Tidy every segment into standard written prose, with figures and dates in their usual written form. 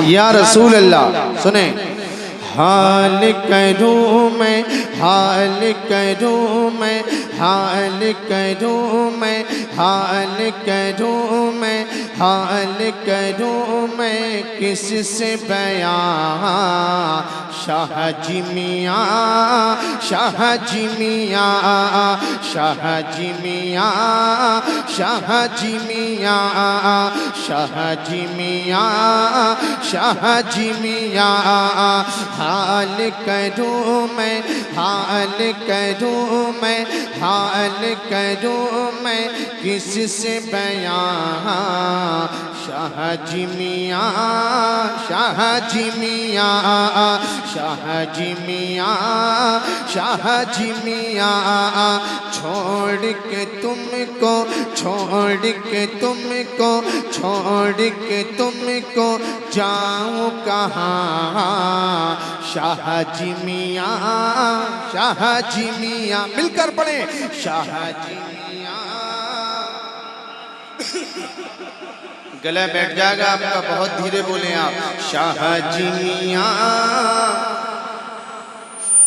یا رسول اللہ سنیں حال کروں میں حال کروں میں حال کروں میں حال کروں میں حال کروں میں کس سے بیان شاہ جی میاں شاہ جی میاں شاہ جی میاں شاہ جی میاں شاہ جی میاں شاہ جی میاں حال کروں میں حال کروں میں حال کروں میں کس سے بیان شاہ جی میاں شاہ جی میاں شاہ جی میاں شاہ جی میاں چھوڑ کے تم کو چھوڑ کے تم کو چھوڑ کے تم کو جاؤں کہاں شاہ جی میاں شاہ جی میاں مل کر پڑھیں شاہ جی میاں گلے بیٹھ جائے گا آپ کا بہت دھیرے بولیں آپ شاہ جی میاں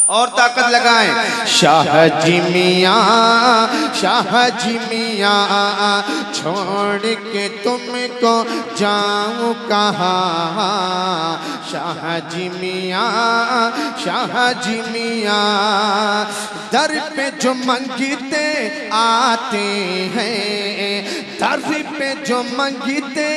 اور طاقت لگائیں شاہ جی میاں شاہ جی میاں چھوڑ کے تم کو جاؤں کہاں شاہ جی میاں شاہ جی میاں در پہ جو منگتے آتے ہیں در پہ جو منگتے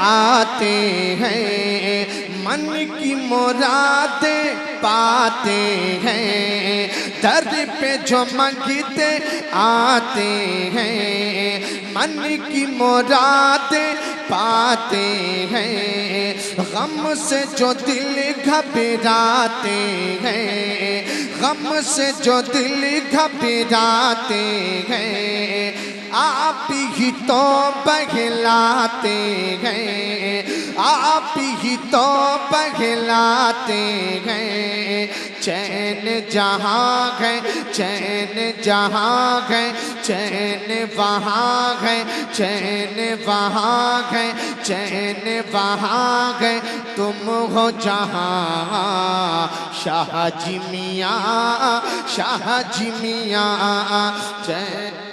آتے ہیں من کی مرادیں پاتے ہیں در پہ جو منگتے آتے ہیں من کی مرادیں پاتے ہیں غم سے جو دل گھبراتے ہیں غم سے جو دل گھبراتے ہیں آپ ہی تو بہلاتے ہیں آپ ہی تو بہلاتے ہیں چین جہاں ہے چین جہاں ہے چین وہاں ہے چین وہاں ہے چین وہاں ہے تم ہو جہاں شاہ جی میاں شاہ جی میاں چین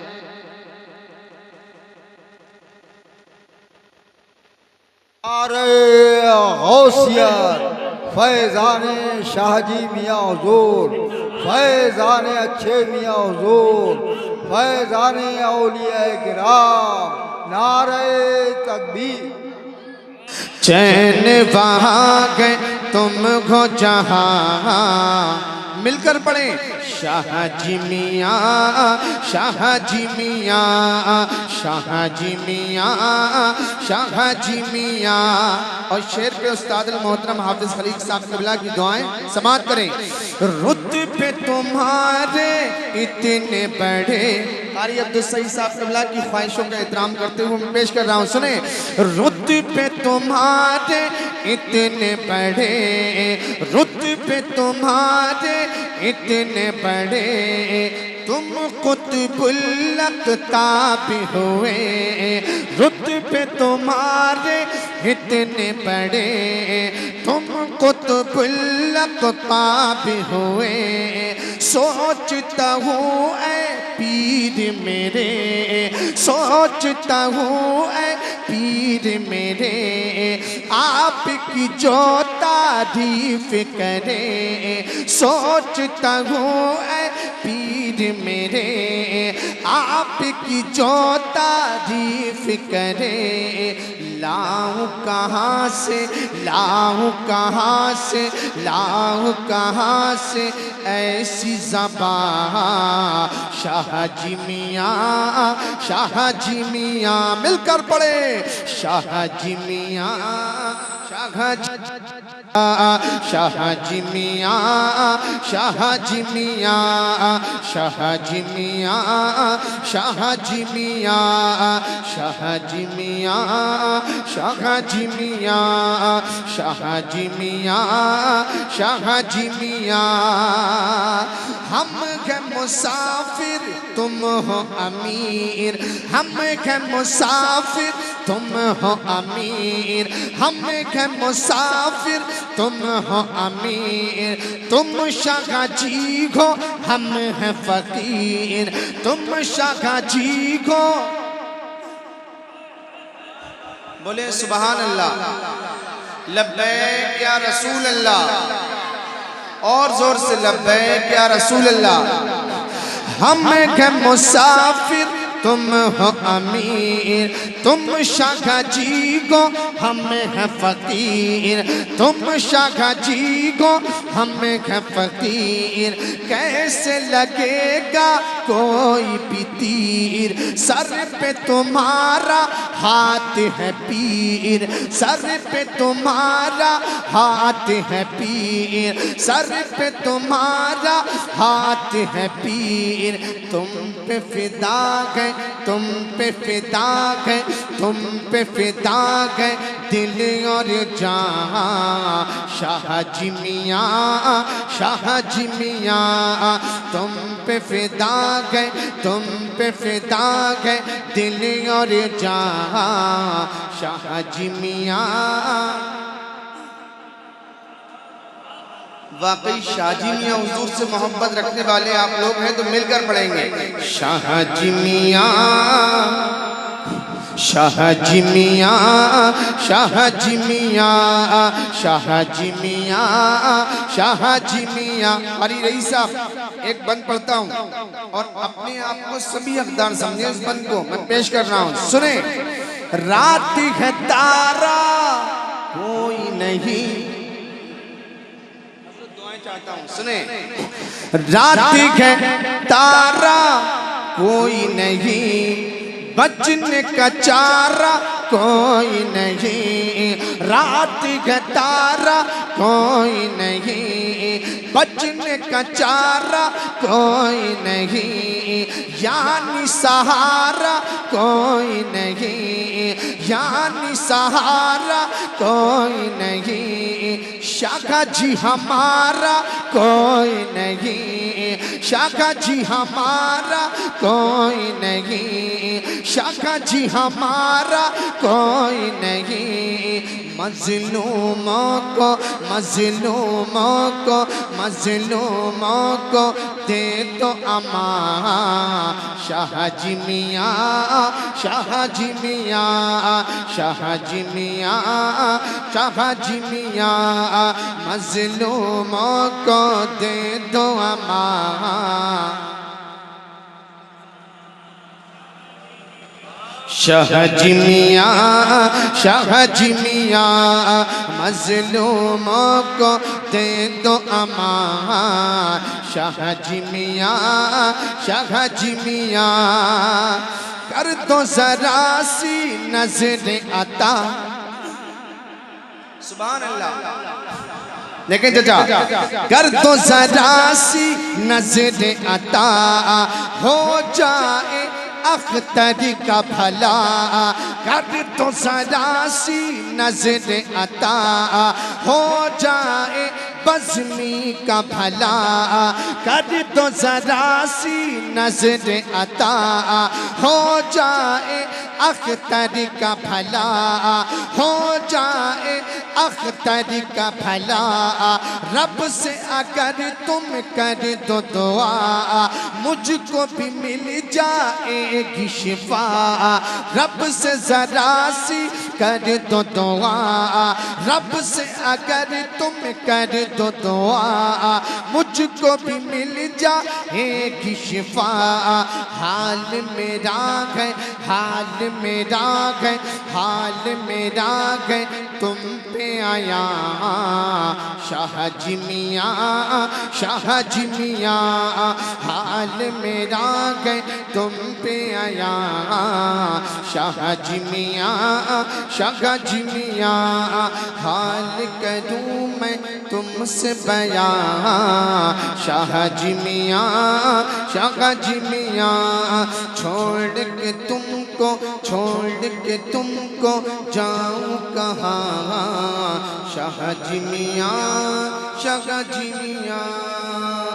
نعرہ غوثیت فیضان شاہ جی میاں حضور فیضان اچھے میاں حضور فیضان اولیاء کرام نعرہ تکبیر چین وہاں گئے تم ہو جہاں مل کر پڑھیں شاہ جی میاں شاہ جی میاں شاہ جی میاں شاہ جی میاں اور شعر پہ استاد المحترم حافظ خلیق صاحب قبلہ کی دعائیں سماعت کریں رتبے تمہارے اتنے بڑے قاری عبدالصحیح صاحب قبلہ کی خواہشوں کا احترام کرتے ہوئے میں پیش کر رہا ہوں سنیں رتبے تمہارے اتنے بڑے رتبے تمہارے اتنے بڑے تم قطب الاقطاب ہوئے رتبے تمہارے اتنے بڑے تم قطب الاقطاب ہوئے سوچتا ہوں اے پیر میرے سوچتا ہوں اے پیر میرے آپ کی جو تعریف کرے سوچتا ہوں اے پیر میرے آپ کی جو تعریف کرے لاؤں کہاں سے لاؤں کہاں سے لاؤں کہاں سے ایسی زبان شاہ جی میاں شاہ جی میاں مل کر پڑھے شاہ جی میاں شاہ جی میاں شاہ جی میاں شاہ جی میاں شاہ جی میاں شاہ جی میاں شاہ جی میاں شاہ جی میاں شاہ جی میاں ہم ہیں مسافر تم ہو امیر ہم ہیں مسافر تم ہو امیر ہم ہیں مسافر تم ہو امیر، تم شاہ جی ہو ہم ہیں فقیر، تم شاہ جی ہو، بولے سبحان اللہ، لبیک یا رسول اللہ، اور زور سے لبیک یا رسول اللہ۔ ہم ہیں مسافر تم ہو امیر، تم شاہ جی کو ہم ہیں فقیر، تم شاہ جی کو ہم ہیں فقیر، کیسے لگے گا کوئی بھی تیر، سر پہ تمہارا ہاتھ ہے پیر، سر پہ تمہارا ہاتھ ہے پیر، سر پہ تمہارا ہاتھ ہے پیر، تم پہ فدا ہے، تم پہ فدا ہے، تم پہ فدا ہے دل اور جان، شاہ جی میاں، شاہ جی میاں، تم پہ فدا ہے، تم پہ فدا ہے دل اور جان، شاہ جی میاں۔ واقعی شاہ جی میاں حضور سے محبت رکھنے والے آپ لوگ ہیں تو مل کر پڑھیں گے، شاہ جی میاں، شاہ جی میاں، شاہ جی میاں، شاہ جی میاں، شاہ جی میاں۔ قاری رئیس صاحب ایک بند پڑھتا ہوں اور اپنے آپ کو سبھی حقدار سمجھیں، اس بند کو میں پیش کر رہا ہوں، سنیں۔ رات ہے تارا کوئی نہیں، چاہتا ہوں سنیں، رات ہے تارا کوئی نہیں، بچنے کا چارہ کوئی نہیں، رات ہے تارا کوئی نہیں، بچنے کا چارہ کوئی نہیں، یعنی سہارا کوئی نہیں، یعنی سہارا کوئی نہیں، شاہ جی ہمارا کوئی نہیں، شاہ جی ہمارا کوئی نہیں، شاہ جی ہمارا کوئی نہیں، مظلوموں کو، مظلوموں کو، مظلوموں کو دے تو امان، شاہ جی میاں، شاہ جی میاں، شاہ جی میاں، شاہ جی میاں، مظلوموں کو دے دو امان، شاہ جی میاں، شاہ جی میاں، مظلوموں کو دے دو امان، شاہ جی میاں، شاہ جی میاں، کر دو ذرا سی نظر عطا، سبحان اللہ، لیکن چچا، کر دو ذرا سی نظر عطا، ہو جائے اختر کا بھلا، کر دو ذرا سی نظر عطا، ہو جائے بزمی کا بھلا، کر دو ذرا سی نظر عطا، ہو جائے اختر کا بھلا، ہو جائے اختر کا بھلا، رب سے اگر تم کر دو دعا، مجھ کو بھی مل جائے گی شفا، رب سے ذرا سی کر دو دعا، رب سے اگر تم کر دو دعا، مجھ کو بھی مل جائے گی شفا، حال میرا ہے، حال میرا ہے، حال میرا ہے تم پہ آیا، شاہ جی میاں، شاہ جی میاں، حال میرا ہے تم پہ آیا، شاہ جی میاں، شاہ جی میاں، حال کروں میں تم سے بیان، شاہ جی میاں، شاہ جی میاں، چھوڑ کے تم کو، چھوڑ کے تم کو جاؤں کہاں، شاہ جی میاں، شاہ جی میاں۔